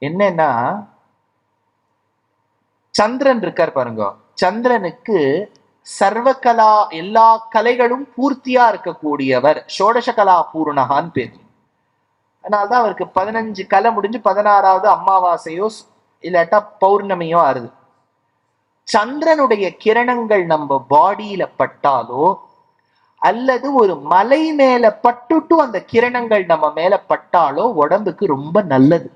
என்னன்னா, சந்திரன் இருக்கார் பாருங்க, சந்திரனுக்கு சர்வகலா எல்லா கலைகளும் பூர்த்தியா இருக்கக்கூடியவர், ஷோடச கலா பூர்ணகான்னு பேர். அதனால்தான் அவருக்கு 15 கலை முடிஞ்சு 16வது அமாவாசையோ இல்லாட்டா பௌர்ணமியோ ஆறுது. சந்திரனுடைய கிரணங்கள் நம்ம பாடியில பட்டாலோ அல்லது ஒரு மலை மேல பட்டுட்டு அந்த கிரணங்கள் நம்ம மேல பட்டாலோ உடம்புக்கு ரொம்ப நல்லது.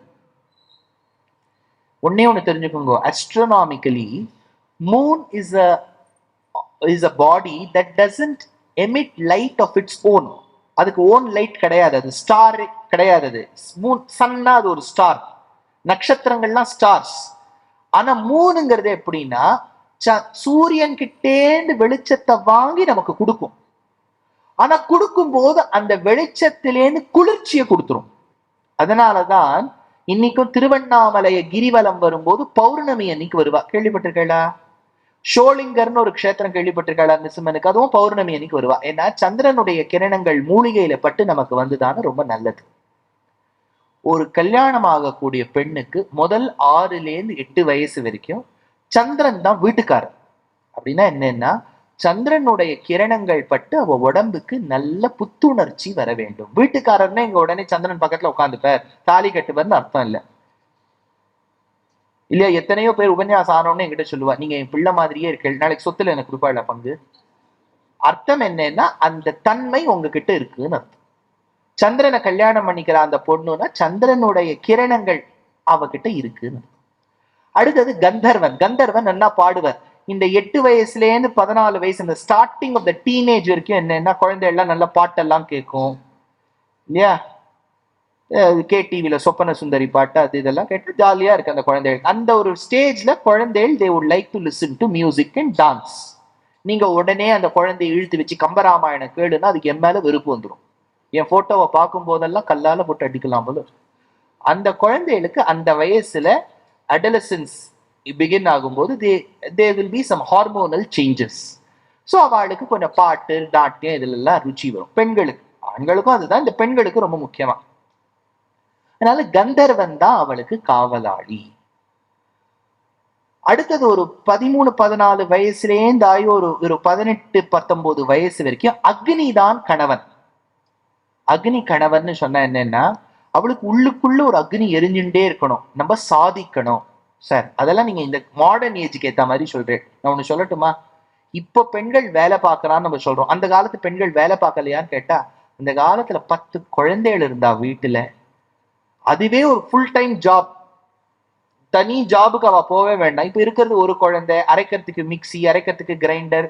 ஒன்னே ஒண்ணு தெரிஞ்சுக்கோங்க, astronomically moon is a body that doesn't emit light of its own. அதுக்கு ஓன் லைட் கிடையாது, அது ஸ்டார் கிடையாது. அது மூன், சன்னா அது ஒரு ஸ்டார், நட்சத்திரங்கள்லாம் ஸ்டார்ஸ். ஆனா மூணுங்கிறது எப்படின்னா, சூரியன் கிட்டேந்து வெளிச்சத்தை வாங்கி நமக்கு கொடுக்கும். ஆனா கொடுக்கும் போது அந்த வெளிச்சத்திலேருந்து குளிர்ச்சியை கொடுத்துரும். அதனாலதான் இன்னைக்கும் திருவண்ணாமலைய கிரிவலம் வரும்போது பௌர்ணமி அன்னைக்கு வருவா. கேள்விப்பட்டிருக்கா? ஷோலிங்கர்னு ஒரு க்ஷேத்திரம் கேள்விப்பட்டிருக்கா நிசுமனுக்கு? அதுவும் பௌர்ணமி அன்னைக்கு வருவா. ஏன்னா சந்திரனுடைய கிரணங்கள் மூலிகையில பட்டு நமக்கு வந்துதான்னு ரொம்ப நல்லது. ஒரு கல்யாணம் ஆகக்கூடிய பெண்ணுக்கு முதல் 6 to 8 வயசு வரைக்கும் சந்திரன் தான் வீட்டுக்காரர். அப்படின்னா என்னன்னா, சந்திரனுடைய கிரணங்கள் பட்டு அவ உடம்புக்கு நல்ல புத்துணர்ச்சி வர வேண்டும். வீட்டுக்காரர்னா இங்க உடனே சந்திரன் பக்கத்துல உட்காந்துப்பார், தாலி கட்டுவார்னு அர்த்தம் இல்லை இல்லையா? எத்தனையோ பேர் உபன்யாசம் ஆனோன்னு என்கிட்ட சொல்லுவா, நீங்க என் பிள்ளை மாதிரியே இருக்கு, நாளைக்கு சொத்துல எனக்கு கொடுப்பாள் பங்கு. அர்த்தம் என்னன்னா, அந்த தன்மை உங்ககிட்ட இருக்குன்னு அர்த்தம். சந்திரனை கல்யாணம் பண்ணிக்கிற அந்த பொண்ணுன்னா சந்திரனுடைய கிரணங்கள் அவகிட்ட இருக்குன்னு. அடுத்தது கந்தர்வன். கந்தர்வன் நல்லா பாடுவார். இந்த 8 வயசுலேருந்து 14 வயசு, இந்த ஸ்டார்டிங் ஆஃப் த டீனேஜ் வரைக்கும் என்னன்னா, குழந்தை எல்லாம் நல்ல பாட்டெல்லாம் கேட்கும் இல்லையா? KTVல சொப்பன சுந்தரி பாட்டு அது இதெல்லாம் கேட்டு ஜாலியா இருக்கு அந்த குழந்தைகள். அந்த ஒரு ஸ்டேஜ்ல குழந்தைகள் they would like to listen to music and dance. நீங்க உடனே அந்த குழந்தையை இழுத்து வச்சு கம்பராமாயணம் கேளுன்னா அதுக்கு என் மேல வெறுப்பு வந்துடும். என் போட்டோவை பார்க்கும் போதெல்லாம் கல்லால போட்டு அடிக்கலாம் போல. அந்த குழந்தைகளுக்கு அந்த வயசுல அடலசன்ஸ் பிகின் ஆகும்போது they will be some hormonal changes. So அவளுக்கு கொஞ்சம் பாட்டு நாட்டியம் இதுல ருச்சி வரும். பெண்களுக்கு, ஆண்களுக்கும் அதுதான், இந்த பெண்களுக்கு ரொம்ப முக்கியமா. அதனால கந்தர்வன் தான் அவளுக்கு காவலாளி. அடுத்தது ஒரு 13-14 வயசுலேருந்து ஆகி ஒரு 18-19 வயசு வரைக்கும் அக்னி தான் கணவன். அக்னி கணவன் சொன்னா என்னன்னா, அவளுக்கு உள்ளுக்குள்ள ஒரு அக்னி எரிஞ்சுட்டே இருக்கணும், நம்ம சாதிக்கணும். சார் அதெல்லாம் நீங்க இந்த மாடர்ன் ஏஜுக்கு ஏத்த மாதிரி சொல்றேன். நான் ஒண்ணு சொல்லட்டுமா? இப்போ பெண்கள் வேலை பார்க்கறான்னு நம்ம சொல்றோம், அந்த காலத்து பெண்கள் வேலை பார்க்கலையான்னு கேட்டா, அந்த காலத்துல 10 குழந்தைகள் இருந்தா வீட்டுல, அதுவே ஒரு ஃபுல் டைம் ஜாப். தனி ஜாபுக்கு அவ போவே வேண்டாம். இப்ப இருக்கிறது ஒரு குழந்தை, அரைக்கிறதுக்கு மிக்சி, அரைக்கிறதுக்கு கிரைண்டர்,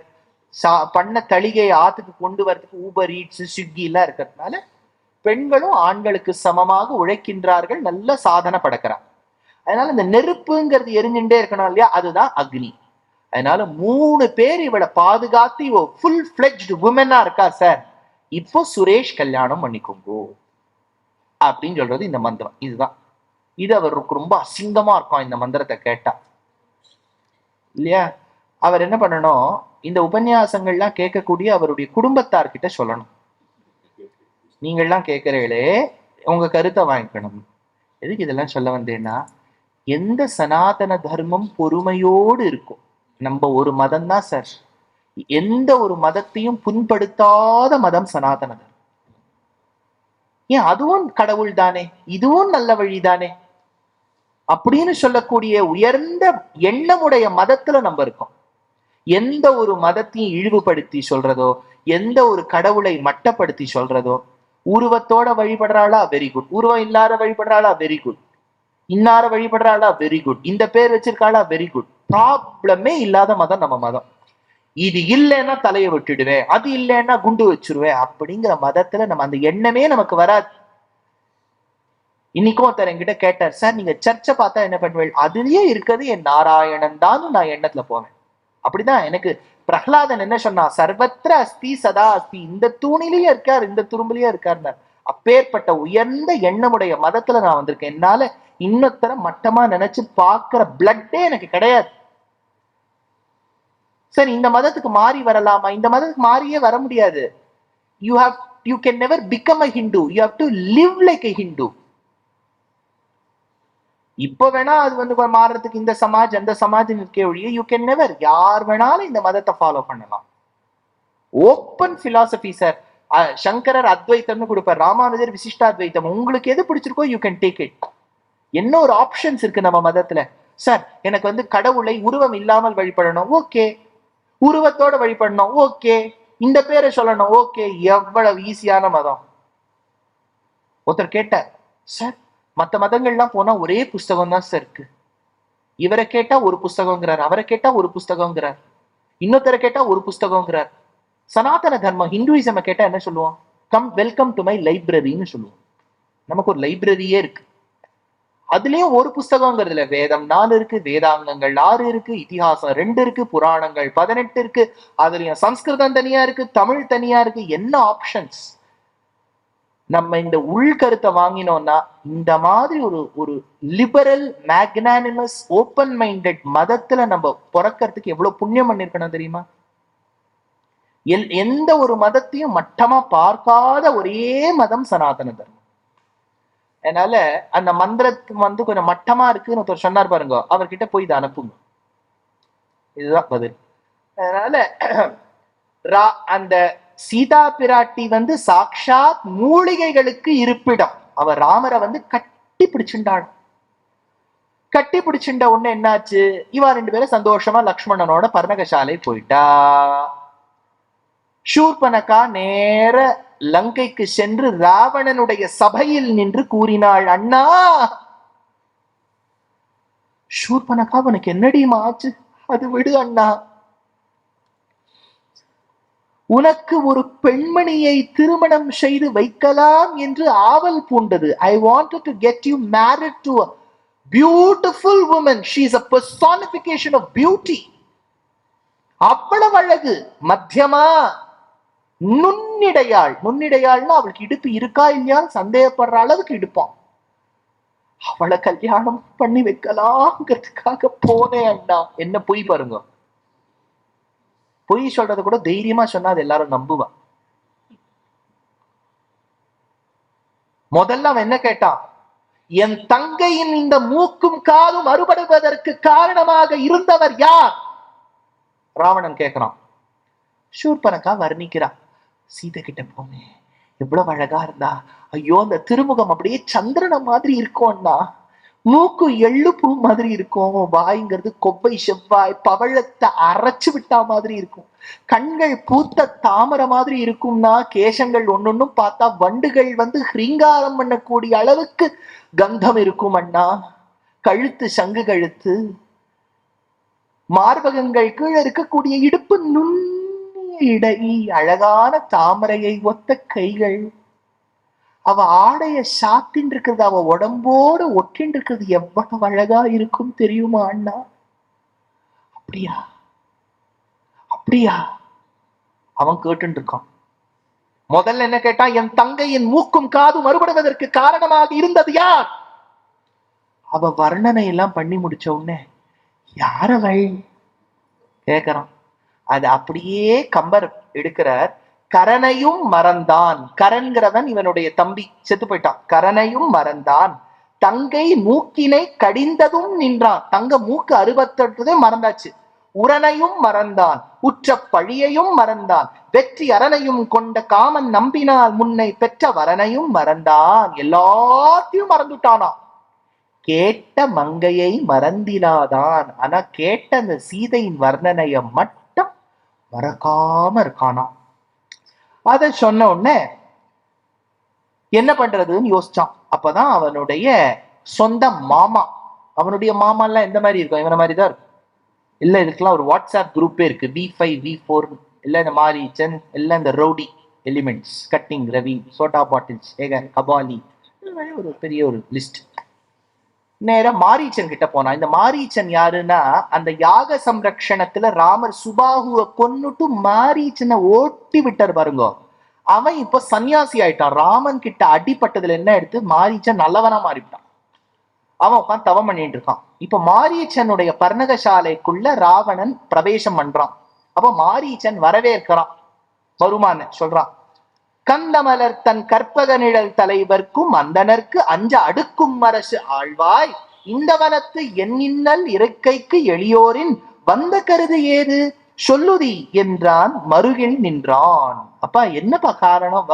பண்ண தளிகை ஆத்துக்கு கொண்டு வரதுக்கு ஊபர் ஈட்ஸ், ஸ்விக்கி எல்லாம் இருக்கிறதுனால பெண்களும் ஆண்களுக்கு சமமாக உழைக்கின்றார்கள், நல்ல சாதனை படைக்கிறாங்க. அதனால இந்த நெருப்புங்கிறது எரிஞ்சுட்டே இருக்கணும் இல்லையா, அதுதான் அக்னி. அதனால 3 பேர் இவளை பாதுகாத்து இவ ஃபுல் ஃபிளெஜ்டு உமனா இருக்கா சார், இப்போ சுரேஷ் கல்யாணம் பண்ணிக்கோங்கோ அப்படின்னு சொல்றது இந்த மந்திரம். இதுதான். இது அவருக்கு ரொம்ப அசிங்கமா இருக்கும் இந்த மந்திரத்தை கேட்டா இல்லையா? அவர் என்ன பண்ணணும், இந்த உபன்யாசங்கள்லாம் கேட்கக்கூடிய அவருடைய குடும்பத்தார்கிட்ட சொல்லணும், நீங்கள்லாம் கேட்கிறீங்களே உங்க கருத்தை வாங்கிக்கணும். எதுக்கு இதெல்லாம் சொல்ல வந்தேன்னா, எந்த சனாதன தர்மம் பொறுமையோடு இருக்கும், நம்ம ஒரு மதம் தான் சார், எந்த ஒரு மதத்தையும் புண்படுத்தாத மதம் சனாதன தர்மம். ஏன், அதுவும் கடவுள் தானே, இதுவும் நல்ல வழிதானே அப்படின்னு சொல்லக்கூடிய உயர்ந்த எண்ணமுடைய மதத்துல நம்ம இருக்கோம். எந்த ஒரு மதத்தையும் இழிவுபடுத்தி சொல்றதோ, எந்த ஒரு கடவுளை மட்டப்படுத்தி சொல்றதோ, உருவத்தோட வழிபடுறாளா வெரி குட், உருவம் இல்லாத வழிபடுறாளா வெரி குட், இன்னார வழிபடுறாளா வெரி குட், இந்த பேர் வச்சிருக்காளா வெரி குட், ப்ராப்ளமே இல்லாத மதம் நம்ம மதம். இது இல்லைன்னா தலையை விட்டுடுவேன், அது இல்லைன்னா குண்டு வச்சிருவேன் அப்படிங்கிற மதத்துல நம்ம அந்த எண்ணமே நமக்கு வராது. இன்னைக்கும் ஒருத்தர் என்கிட்ட கேட்டார், சார் நீங்க சர்ச்சை பார்த்தா என்ன பண்ணுவேன்? அதுலயே இருக்கிறது என் நாராயணன் தான் நான் எண்ணத்துல போவேன். அப்படிதான் எனக்கு பிரகலாதன் என்ன சொன்னா, சர்வத்திர அஸ்தி சதா அஸ்தி, இந்த தூணிலேயே இருக்கார், இந்த துரும்புலயே இருக்கார். அப்பேற்பட்ட உயர்ந்த எண்ணமுடைய மதத்துல நான் வந்திருக்கேன். என்னால இன்னொருத்தர மட்டமா நினைச்சு பாக்குற பிளட்டே எனக்கு கிடையாது. சரி, இந்த மதத்துக்கு மாறி வரலாமா? இந்த மதத்துக்கு மாறியே வர முடியாது. you can never become a Hindu, you have to live like a Hindu. இப்ப வேணா அது மாறுறதுக்கு இந்த சமாஜ் அந்த சமாஜ் இருக்கே ஒழிய யூ கேன் நெவர், யார் வேணாலும் இந்த மதத்தை ஃபாலோ பண்ணலாம். Open philosophy sir. சங்கரர் அத்வைத்தம்னு கொடுப்பார், ராமானுஜர் விசிஷ்டாத்வைத்தம். உங்களுக்கு எது பிடிச்சிருக்கோ யூ கேன் டேக் இட். என்ன ஒரு ஆப்ஷன்ஸ் இருக்கு நம்ம மதத்துல. சார் எனக்கு கடவுளை உருவம் இல்லாமல் வழிபடணும், ஓகே. உருவத்தோட வழிபடணும், ஓகே. இந்த பேரை சொல்லணும், ஓகே. எவ்வளவு ஈஸியான மதம். ஒருத்தர் கேட்டார், சார் மற்ற மதங்கள்லாம் போனா ஒரே புஸ்தகம் தான் சார் இருக்கு. இவரை கேட்டா ஒரு புஸ்தகங்கிறார், அவரை கேட்டா ஒரு புஸ்தகங்கிறார், இன்னொருத்தரை கேட்டா ஒரு புஸ்தகங்கிறார். சனாதன தர்மம் ஹிந்துயிசம் கேட்டா என்ன சொல்லுவோம்? கம் வெல்கம் டு மை லைப்ரரின்னு சொல்லுவோம். நமக்கு ஒரு லைப்ரரியே இருக்கு. அதுலயும் ஒரு புஸ்தகங்கிறதுல வேதம் 4 இருக்கு, வேதாங்கங்கள் 6 இருக்கு, இதிகாசம் 2 இருக்கு, புராணங்கள் 18 இருக்கு. அதுலயும் சம்ஸ்கிருதம் தனியா இருக்கு, தமிழ் தனியா இருக்கு. என்ன ஆப்ஷன்ஸ். நம்ம இந்த உள்கருத்தை வாங்கினோம்னா இந்த மாதிரி ஒரு ஒரு லிபரல் மேக்னானிமஸ் ஓப்பன் மைண்டட் மதத்துல நம்ம பிறக்கிறதுக்கு எவ்வளவு புண்ணியம் பண்ணிருக்கணும் தெரியுமா? எந்த ஒரு மதத்தையும் மட்டமா பார்க்காத ஒரே மதம் சனாதன தர்மம். அதனால அந்த மந்திரத்துக்கு கொஞ்சம் மட்டமா இருக்குன்னு ஒருத்தர் சொன்னார் பாருங்க, அவர்கிட்ட போய் இதை அனுப்புங்க. இதுதான் பதில். அதனால அந்த சீதா பிராட்டி சாக்ஷாத் மூலிகைகளுக்கு இருப்பிடம். அவர் ராமரை கட்டி பிடிச்சுண்டாள். கட்டி பிடிச்சுண்ட உடனே என்னாச்சு, இவா 2 பேரும் சந்தோஷமா லக்ஷ்மணனோட பர்ணகசாலை போயிட்டா. ஷூர்பனகா நேர லங்கைக்கு சென்று ராவணனுடைய சபையில் நின்று கூறினாள், அண்ணா. ஷூர்பனகா, உனக்கு என்னடி ஆச்சு? அது விடு அண்ணா, உனக்கு ஒரு பெண்மணியை திருமணம் செய்து வைக்கலாம் என்று ஆவல் பூண்டது. ஐ wanted to get you married to a beautiful woman. She is a personification of beauty. அவ்வளவு அழகு, மத்தியமா, நுண்ணிடையாள். நுண்ணிடையாள்னா அவளுக்கு இடுப்பு இருக்கா இல்லையான்னு சந்தேகப்படுற அளவுக்கு இடுப்பான். அவளை கல்யாணம் பண்ணி வைக்கலாம்ங்கிறதுக்காக போனேன் அண்ணா. என்ன பொய் பாருங்க. பொய் சொல்றத கூட தைரியமா சொன்னா அது எல்லாரும் நம்புவா. முதல்ல அவன் என்ன கேட்டான், என் தங்கையின் இந்த மூக்கும் காதும் அறுபடுவதற்கு காரணமாக இருந்தவர் யார்? ராவணன் கேட்கிறான். ஷூர்பனகா வர்ணிக்கிறா, சீதை கிட்ட போமே, எவ்வளவு அழகா இருந்தா. ஐயோ, அந்த திருமுகம் அப்படியே சந்திரன மாதிரி இருக்கும்னா, மூக்கு எள்ளு பூ மாதிரி இருக்கும், வாய்ங்கிறது கொப்பை செவ்வாய் பவழத்தை அரைச்சு விட்டா மாதிரி இருக்கும், கண்கள் பூத்த தாமரை மாதிரி இருக்கும்னா, கேசங்கள் ஒன்னொன்னும் பார்த்தா வண்டுகள் ஹிரீங்காரம் பண்ணக்கூடிய அளவுக்கு கந்தம் இருக்கும் அண்ணா, கழுத்து சங்கு கழுத்து, மார்பகங்கள் கீழே இருக்கக்கூடிய இடுப்பு நுண்ணிய இடை, அழகான தாமரையை ஒத்த கைகள், அவ ஆடைய சாத்தின் இருக்கிறது, அவ உடம்போடு ஒட்டின் இருக்கிறது எவ்வளவு அழகா இருக்கும் தெரியுமா அண்ணா? அப்படியா அப்படியா அவன் கேட்டு இருக்கான். முதல்ல என்ன கேட்டா, என் தங்கையின் மூக்கும் காதும் மறுபடுவதற்கு காரணமாக இருந்தது யார்? அவ வர்ணனை எல்லாம் பண்ணி முடிச்ச உடனே யாரவள் கேக்குறான். அது அப்படியே கம்பர் எடுக்கிறார். கரனையும் மறந்தான். கரன்கிறவன் இவனுடைய தம்பி, செத்து போயிட்டான். கரனையும் மறந்தான், தங்கை மூக்கினை கடிந்ததும் நின்றான். தங்க மூக்கு 68 மறந்தாச்சு. உரனையும் மறந்தான், உற்ற பழியையும் மறந்தான், வெற்றி அரணையும் கொண்ட காமன் நம்பினால் முன்னை பெற்ற வரனையும் மறந்தான். எல்லாத்தையும் மறந்துட்டானா. கேட்ட மங்கையை மறந்திலாதான். ஆனா கேட்ட அந்த சீதையின் வர்ணனைய மட்டும் மறக்காம இருக்கானா. அதை சொன்ன உடனே என்ன பண்றதுன்னு யோசிச்சான். அப்பதான் அவனுடைய சொந்த மாமா, அவனுடைய மாமா எல்லாம் எந்த மாதிரி இருக்கும், இவன மாதிரிதான் இருக்கும். இல்ல இதுக்கெல்லாம் ஒரு வாட்ஸ்அப் குரூப்பே இருக்கு, V5 V4 இல்ல இந்த மாரீச்சன், எல்லாம் இந்த rowdy elements, cutting Ravi, Chhota bottles, Aegan, Kabali, ஒரு பெரிய ஒரு லிஸ்ட். நேரம் மாரீச்சன் கிட்ட போனா. இந்த மாரீச்சன் யாருன்னா, அந்த யாக சம்ரக்ஷணத்துல ராமர் சுபாகுவை கொன்னுட்டு மாரீச்சனை ஓட்டி விட்டார் பாருங்க. அவன் இப்ப சன்னியாசி ஆயிட்டான். ராமன் கிட்ட அடிப்பட்டதுல என்ன எடுத்து மாரீச்சன் நல்லவனா மாறிவிட்டான். அவன் உட்காந்து தவம் பண்ணிட்டு இருக்கான். இப்ப மாரீச்சனுடைய பர்ணகசாலைக்குள்ள ராவணன் பிரவேசம் பண்றான். அப்ப மாரீச்சன் வரவேற்கிறான். வருமான சொல்றான், கந்தமலர் தன் கற்பக நிழல் தலைவர்க்கும் அந்தனர்க்கு அஞ்ச அடுக்கும் அரசு ஆழ்வாய், இந்த வனத்து எண்ணின்னல் இறக்கைக்கு எளியோரின் வந்த கருது ஏது சொல்லுதி என்றான் மருகில் நின்றான். அப்பா என்னப்பா காரணம்?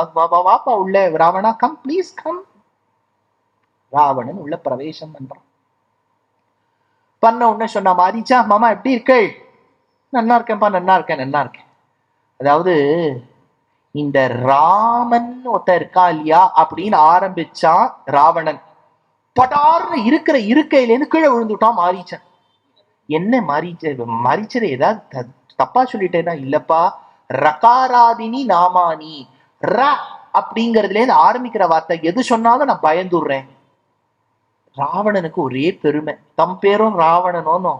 வாப்பா உள்ள, Ravana come please come. Ravanan உள்ள பிரவேசம் பண்றான். பண்ண உடனே சொன்னா, மாரிச்சா மாமா எப்படி இருக்கே? நல்லா இருக்கேன்ப்பா, நல்லா இருக்கேன், நல்லா இருக்கேன். அதாவது இந்த ராமன் ஒருத்த இருக்கா இல்லையா அப்படின்னு ஆரம்பிச்சான் ராவணன். படார்னு இருக்கிற இருக்கையிலேருந்து கீழே விழுந்துட்டான் மாரீச்சன். என்ன மாரீச்சரை ஏதாவது தப்பா சொல்லிட்டேன்னா? இல்லப்பா, ரகாராதினி நாமானி, ர அப்படிங்கிறதுல இருந்து ஆரம்பிக்கிற வார்த்தை எது சொன்னாலும் நான் பயந்துடுறேன். ராவணனுக்கு ஒரே பெருமை, தம் பேரும் ராவணனோனோ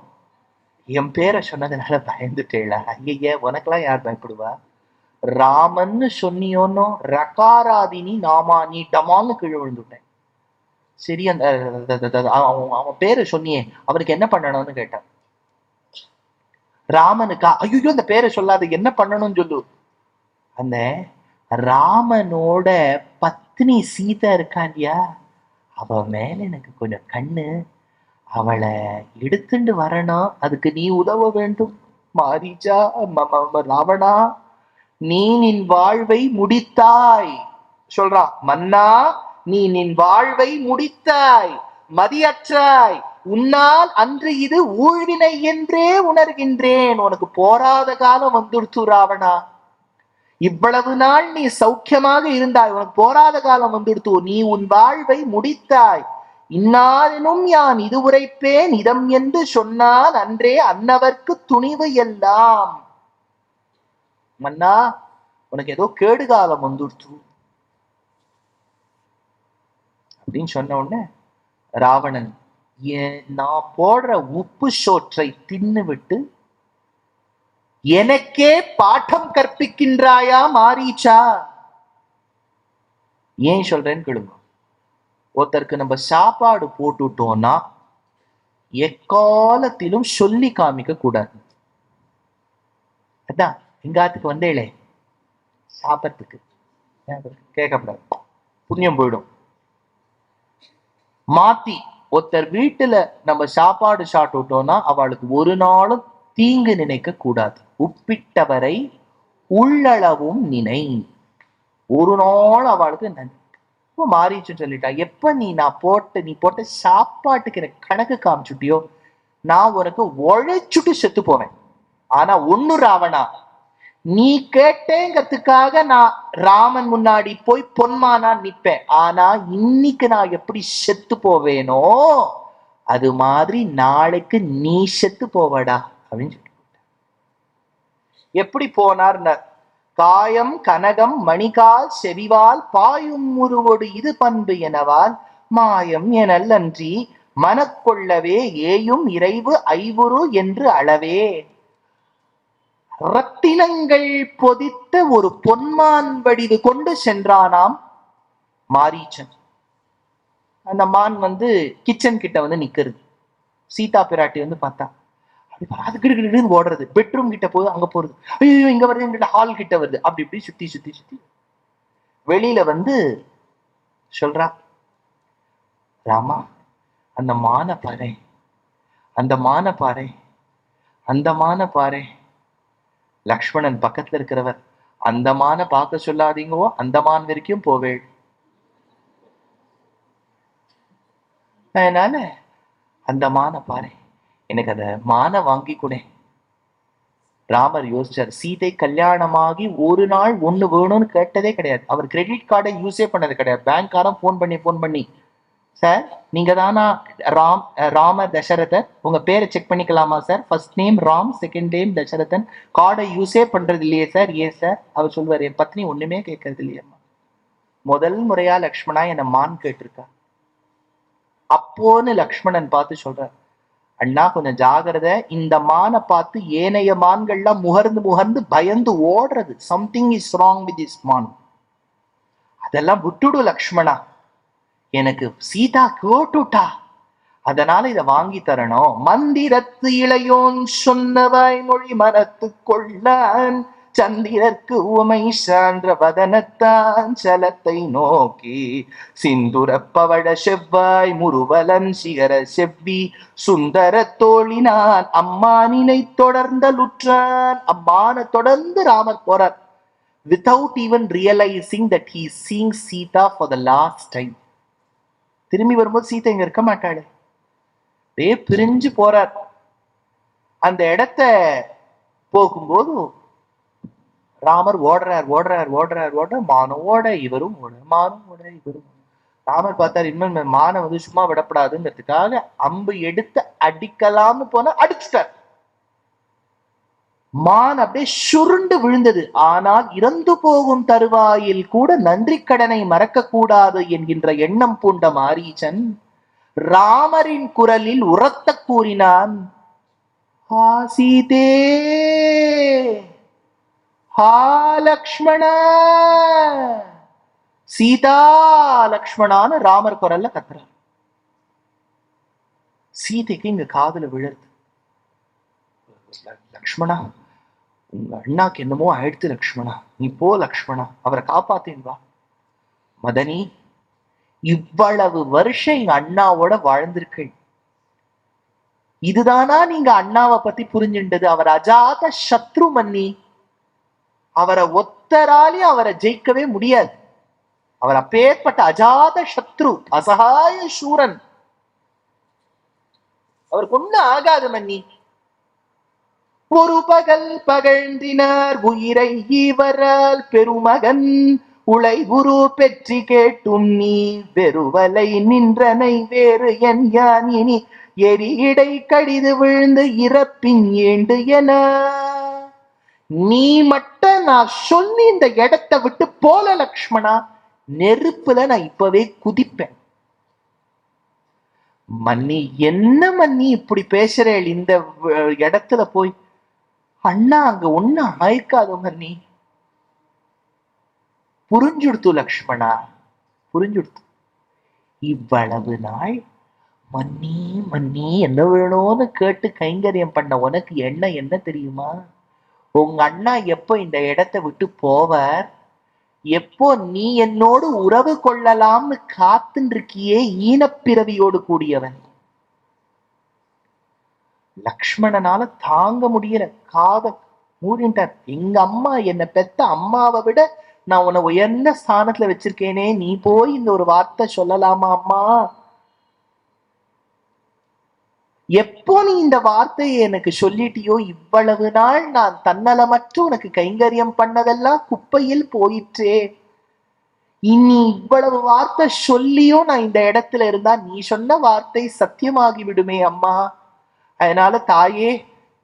என் பேரை சொன்னதுனால பயந்துட்டேல. ஐய, உனக்கெல்லாம் யார் பயப்படுவா? ராமன்னு சொன்னியோனோ ரகாராதினி நாமானி டமான்னு கீழே விழுந்துட்டேன். சரி, அந்த அவன் பேரை சொன்னியே, அவனுக்கு என்ன பண்ணணும்னு கேட்டான். ராமனுக்கா? ஐயோ, அந்த பேரை சொல்லாத, என்ன பண்ணணும்னு சொல்லு. அந்த ராமனோட பத்னி சீதா இருக்கா இல்லையா, அவ மேல எனக்கு கொஞ்சம் கண்ணு, அவளை எடுத்துட்டு வரணும், அதுக்கு நீ உதவ வேண்டும். மாரீச்சா, ராவணா, நீ நின் வாழ்வை முடித்தாய். சொல்றான், மன்னா நீ நின் வாழ்வை முடித்தாய், மதியற்றாய், உன்னால் அன்று இது ஊழ்வினை என்றே உணர்கின்றேன். உனக்கு போராத காலம் வந்துடுத்து ராவணா. இவ்வளவு நாள் நீ சௌக்கியமாக இருந்தாய், உனக்கு போராத காலம் வந்துடுத்து. நீ உன் வாழ்வை முடித்தாய். இன்னாரினும் யான் இது உரைப்பேன் இதம் என்று சொன்னால் அன்றே அன்னவர்க்கு துணிவு எல்லாம். மன்னா, உனக்கு ஏதோ கேடு காலம் வந்துடுத்து அப்படின்னு சொன்ன உடனே ராவணன், நான் போடுற உப்பு சோற்றை தின்னு விட்டு எனக்கே பாடம் கற்பிக்கின்றாயா மாரீச்சா? ஏன் சொல்றேன்னு கேளுங்க. ஒருத்தருக்கு நம்ம சாப்பாடு போட்டுட்டோம்னா எக்காலத்திலும் சொல்லி காமிக்க கூடாது. அதான் எங்காத்துக்கு வந்தேளே சாப்பிட்றதுக்கு கேட்கக்கூடாது, புண்ணியம் போயிடும். மாத்தி ஒருத்தர் வீட்டுல நம்ம சாப்பாடு சாப்பிட்டுட்டோம்னா அவளுக்கு ஒரு நாளும் தீங்கு நினைக்க கூடாது. உப்பிட்டவரை உள்ளளவும் நினை, ஒரு நாள் அவளுக்கு நன்றி. மாறிச்சுன்னு சொல்லிட்டா, எப்ப நீ போட்ட சாப்பாட்டுக்கு எனக்கு கணக்கு காமிச்சுட்டியோ, நான் உனக்கு உழைச்சுட்டு செத்து போவேன். ஆனா ஒண்ணு ராவணா, நீ கேட்டேங்கிறதுக்காக நான் ராமன் முன்னாடி போய் பொன்மானா நிப்பேன். ஆனா இன்னைக்கு நான் எப்படி செத்து போவேனோ அது மாதிரி நாளைக்கு நீ செத்து போவடா அப்படின்னு சொல்லி. எப்படி போனார்? காயம் கனகம் மணிகால் செவிவால் பாயும் முருவொடு இது பண்பு எனவால் மாயம் எனல் அன்றி மனக்கொள்ளவே ஏயும் இறைவு ஐவுரு என்று அளவே. ரத்தினங்கள் பொதித்த ஒரு பொன்மான் வடிவு கொண்டு சென்றானாம் மாரீச்சன். அந்த மான் கிச்சன் கிட்ட நிக்கிறது. சீதா பிராட்டி பார்த்தா, அது ஓடுறது. பெட்ரூம் கிட்ட போகுது, அங்க போறது, ஐயோ இங்க வருது, எங்கிட்ட ஹால் கிட்ட வருது, அப்படி இப்படி சுத்தி சுத்தி சுத்தி வெளியில சொல்றா, ராமா அந்த மான பாரு, அந்த மான பாரு, அந்த மான பாரு. லக்ஷ்மணன் பக்கத்துல இருக்கிறவர், அந்த மான பார்க்க சொல்லாதீங்கோ, அந்த மான் வரைக்கும் போவேள். அதனால அந்த மான பாரு, எனக்கு அந்த மான வாங்கி கொடு. ராமர் யோசிச்சார். சீதை கல்யாணமாகி ஒரு நாள் ஒண்ணு வேணும்னு கேட்டதே கிடையாது. அவர் கிரெடிட் கார்டை யூஸே பண்ணது கிடையாது. பேங்க்காரன் போன் பண்ணி, சார் நீங்க தானா ராம தசரதன், உங்க பேரை செக் பண்ணிக்கலாமா sir? First name Ram, second name Dasharathan, கார்டை யூஸே பண்றது இல்லையே சார். ஏன் சார்? அவர் சொல்வார், என் பத்னி ஒண்ணுமே கேட்கறது இல்லையம்மா, முதல் முறையா லக்ஷ்மணா என்ன மான் கேட்டிருக்கா. அப்போன்னு லக்ஷ்மணன் பார்த்து சொல்றார், அண்ணா கொஞ்சம் ஜாகிரத, இந்த மானை பார்த்து ஏனைய மான்கள்லாம் முகர்ந்து பயந்து ஓடுறது. Something is wrong with this மான். அதெல்லாம் விட்டுடு லக்ஷ்மணா, எனக்கு சீதா கேட்டுட்டா, அதனால இதை வாங்கி தரணும். மந்திரத்து இளையோன் சொன்னவாய் மொழி மனத்து கொள்ளான் சந்திரர்க்கு உமை சான்ற வதனத்தான் சலத்தை நோக்கி சிந்துர பவழ செவ்வாய் முருவலன் சிகர செவ்வி சுந்தர தோழினான் அம்மானினை தொடர்ந்தலுற்றான். அம்மான தொடர்ந்து ராமர் போறார், without even realizing that he is seeing Sita for the last time. திரும்பி வரும்போது சீதை இங்க இருக்க மாட்டாளே, பிரிஞ்சு போறார். அந்த இடத்த போகும்போது ராமர் ஓடுறார் ஓடுறார் ஓடுறார் ஓடுற, மானம் ஓட இவரும் ஓட, மானம் ஓட இவரும். ராமர் பார்த்தார், இன்னும் மானம் வந்து சும்மா விடப்படாதுங்கிறதுக்காக அம்பு எடுத்து அடிக்கலாம்னு போன, அடிச்சுட்டார். மான் அப்படியே சுருண்டு விழுந்தது. ஆனால் இறந்து போகும் தருவாயில் கூட நன்றி கடனை மறக்க கூடாது என்கின்ற எண்ணம் பூண்ட மாரீச்சன் ராமரின் குரலில் உரத்த கூறினான், ஹா சீதே, ஹா லக்ஷ்மண. சீதா லக்ஷ்மணான்னு ராமர் குரல்ல கத்துறார். சீதைக்கு இங்க காதுல விழுது, லக்ஷ்மணா உங்க அண்ணாக்கு என்னமோ ஆயிடுத்து லக்ஷ்மணா, நீ போ லக்ஷ்மணா, அவரை காப்பாத்தேன் வா. மதனி, இவ்வளவு வருஷம் எங்க அண்ணாவோட வாழ்ந்திருக்கேன், இதுதானா நீங்க அண்ணாவை பத்தி புரிஞ்சுண்டது? அவர் அஜாத சத்ரு மன்னி, அவரை ஒத்தராலே அவரை ஜெயிக்கவே முடியாது. அவர் அப்பேற்பட்ட அஜாத சத்ரு, அசகாய சூரன், அவருக்கு ஒண்ணு ஆகாது மன்னி. ஒரு பகல் பகழ்ந்தினார் உயிரை இவரால் பெருமகன் உளை குரு பெற்றி கேட்டும் நீ வெறுவலை நின்றனை வேறு என் யான் இனி எரியிடை கடிது விழுந்து இறப்பின் ஏண்டு என. நீ மட்டும் நான் சொல்லி இந்த இடத்தை விட்டு போல லக்ஷ்மணா, நெருப்புல நான் இப்பவே குதிப்பேன். மன்னி, என்ன மன்னி இப்படி பேசுறேள்? இந்த இடத்துல போய் அண்ணா அங்க ஒண்ணு ஆயிருக்காதோ மன்னி. புரிஞ்சுடுத்து லக்ஷ்மணா, புரிஞ்சுடுத்து. இவ்வளவு நாள் மன்னி மன்னி என்ன வேணும்னு கேட்டு கைங்கரியம் பண்ண உனக்கு என்ன தெரியுமா? உங்க அண்ணா எப்போ இந்த இடத்தை விட்டு போவார், எப்போ நீ என்னோடு உறவு கொள்ளலாம்னு காத்துன்னு இருக்கியே ஈனப்பிறவியோடு கூடியவன். லக்ஷ்மணனால தாங்க முடியல, காத மூடிட்டார். எங்க அம்மா என்னை பெத்த அம்மாவை விட நான் உன்னை உயர்ந்த ஸ்தானத்துல வச்சிருக்கேனே, நீ போய் இந்த ஒரு வார்த்தை சொல்லலாமா அம்மா? எப்போ நீ இந்த வார்த்தையை எனக்கு சொல்லிட்டியோ, இவ்வளவு நாள் நான் தன்னலமற்று உனக்கு கைங்கரியம் பண்ணதெல்லாம் குப்பையில் போயிற்றே. இனி இவ்வளவு வார்த்தை சொல்லியும் நான் இந்த இடத்துல இருந்தா நீ சொன்ன வார்த்தை சத்தியமாகி விடுமே அம்மா. அதனால தாயே,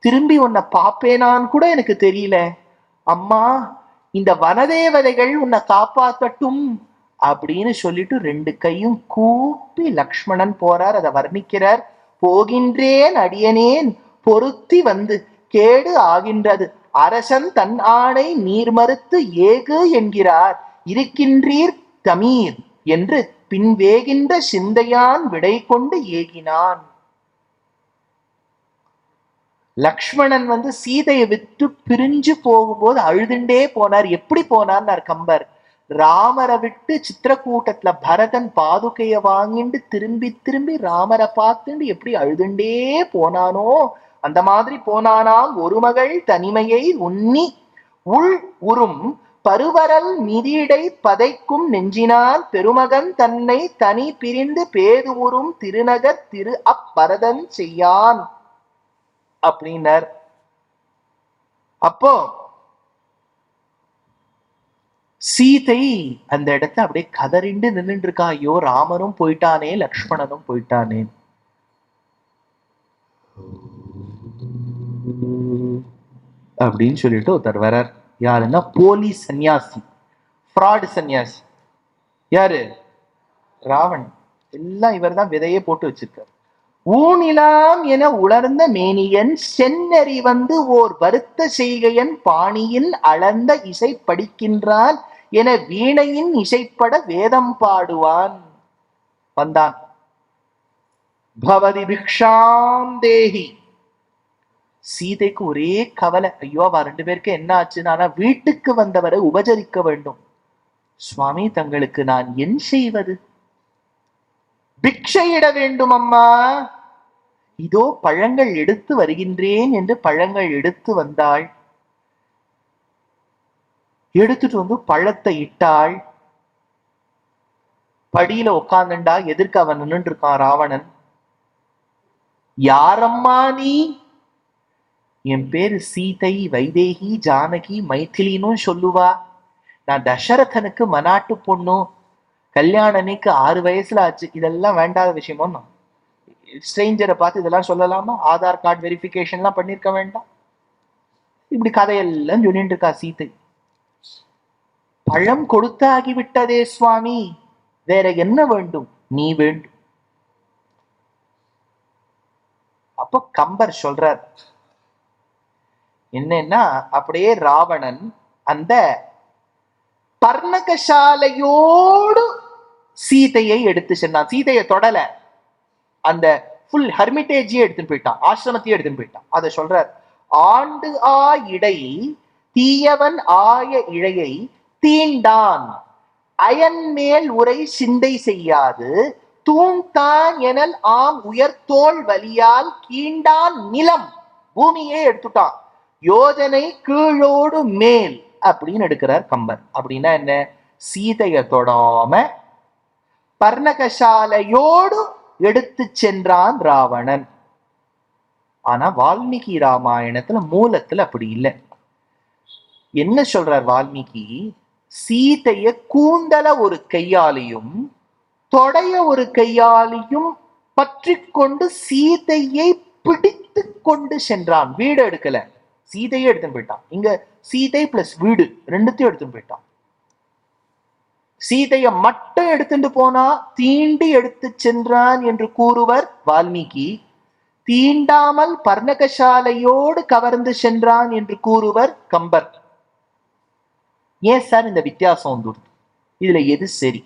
திரும்பி உன்னை பாப்பேனான்னு கூட எனக்கு தெரியல அம்மா, இந்த வனதேவதைகள் உன்னை காப்பாத்தட்டும் அப்படின்னு சொல்லிட்டு ரெண்டு கையும் கூப்பி லக்ஷ்மணன் போறார். அதை வர்ணிக்கிறார். போகின்றேன் அடியனேன் பொருத்தி வந்து கேடு ஆகின்றது, அரசன் தன் ஆணை நீர் மறுத்து ஏகு என்கிறார், இருக்கின்றீர் தமிர் என்று பின் வேகின்ற சிந்தையான் விடை கொண்டு ஏகினான். லக்ஷ்மணன் வந்து சீதையை விட்டு பிரிஞ்சு போகும்போது அழுதுண்டே போனார். எப்படி போனார் கம்பர், ராமரை விட்டு சித்திரக்கூட்டத்துல பரதன் பாதுகைய வாங்கிட்டு திரும்பி திரும்பி ராமரை பார்த்துட்டு எப்படி அழுதுண்டே போனானோ அந்த மாதிரி போனானாம். ஒரு மகள் தனிமையை உன்னி உள் உறும் பருவரல் மிதிடை பதைக்கும் நெஞ்சினால் பெருமகன் தன்னை தனி பிரிந்து பேது உறும் திருநகர் திரு அப்பரதன் செய்யான் அப்படின்னார். அப்போ சீதை அந்த இடத்துல அப்படியே கதறிண்டு நின்றுட்டு இருக்கா. ஐயோ, ராமனும் போயிட்டானே, லக்ஷ்மணனும் போயிட்டானே. அப்படின்னு சொல்லிட்டு ஒருத்தர் வரார். யாருன்னா போலி சன்னியாசி, ஃப்ராடு சன்னியாசி. யாரு? ராவணன். எல்லாம் இவர் தான் விதையே போட்டு வச்சிருக்காரு. ஊனிலாம் என உலர்ந்த மேனியன் சென்னறி வந்து ஓர் வருத்த செய்கையன் பாணியில் அளந்த இசை படிக்கின்றான் என வீணையின் இசைப்பட வேதம் பாடுவான். வந்தான். பவதி பிக்ஷாம் தேஹி, சீதைக்கு ஒரே கவலை, ஐயோ அவ 2 பேருக்கு என்ன ஆச்சுன்னு. ஆனா வீட்டுக்கு வந்தவரை உபசரிக்க வேண்டும். சுவாமி, தங்களுக்கு நான் என் செய்வது? பிக்ஷையிட வேண்டும் அம்மா. இதோ பழங்கள் எடுத்து வருகின்றேன் என்று பழங்கள் எடுத்து வந்தாள். எடுத்துட்டு வந்து பழத்தை இட்டாள். படியில உட்கார்ந்துண்டா. எதிர்க்க அவன் நின்று இருக்கான் ராவணன். யாரம்மா நீ? என் பேரு சீதை, வைதேகி, ஜானகி, மைथिலின்னு சொல்லுவா. நான் தசரதனுக்கு மனாட்டு பொண்ணு. கல்யாணனுக்கு 6 வயசுல ஆச்சு. இதெல்லாம் வேண்டாத விஷயமோ? ஸ்ட்ரேஞ்சரை பார்த்து இதெல்லாம் சொல்லலாமா? ஆதார் கார்டு வெரிஃபிகேஷன் எல்லாம் பண்ணிருக்க வேண்டாம்? இப்படி கதையெல்லாம் சொல்லிட்டு இருக்கா சீதை. பழம் கொடுத்தாகிவிட்டதே சுவாமி, வேற என்ன வேண்டும்? நீ வேண்டும். அப்போ கம்பர் சொல்றார் என்னன்னா, அப்படியே ராவணன் அந்த பர்ணகசாலையோடு சீதையை எடுத்து சென்றான். சீதையை தொடல, அந்த ஃபுல் ஹெர்மிட்டேஜியே எடுத்துன்னு போயிட்டான், ஆசிரமத்தையே எடுத்துன்னு போயிட்டான். அதை சொல்றார். ஆண்டு ஆ இடை தீயவன் ஆய இழையை தீண்டான் அயன் மேல் உரை சிந்தை செய்யாது தூண்தான் எனல் ஆம் உயர்த்தோள் வலியால் கீண்டான் நிலம். பூமியே எடுத்துட்டான், யோஜனை கீழோடு மேல் அப்படின்னு எடுக்கிறார் கம்பர். அப்படின்னா என்ன? சீதையை தொடாம பர்ணகசாலையோடு எடுத்து சென்றான் ராவணன். ஆனா வால்மீகி ராமாயணத்துல மூலத்துல அப்படி இல்லை. என்ன சொல்றார் வால்மீகி? சீதைய கூந்தல ஒரு கையாலையும் தொடைய ஒரு கையாலையும் பற்றி கொண்டு சீதையை பிடித்து கொண்டு சென்றான். வீடு எடுக்கல, சீதையை எடுத்துன்னு போயிட்டான். இங்க சீதை பிளஸ் வீடு ரெண்டுத்தையும் எடுத்துன்னு போயிட்டான். சீதையை மட்டும் எடுத்துட்டு போனா தீண்டி எடுத்து சென்றான் என்று கூறுவர் வால்மீகி. தீண்டாமல் பர்ணகசாலையோடு கவர்ந்து சென்றான் என்று கூறுவர் கம்பர். ஏன் சார் இந்த வித்தியாசம் வந்துடுது? இதுல எது சரி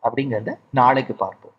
அப்படிங்கறத நாளைக்கு பார்ப்போம்.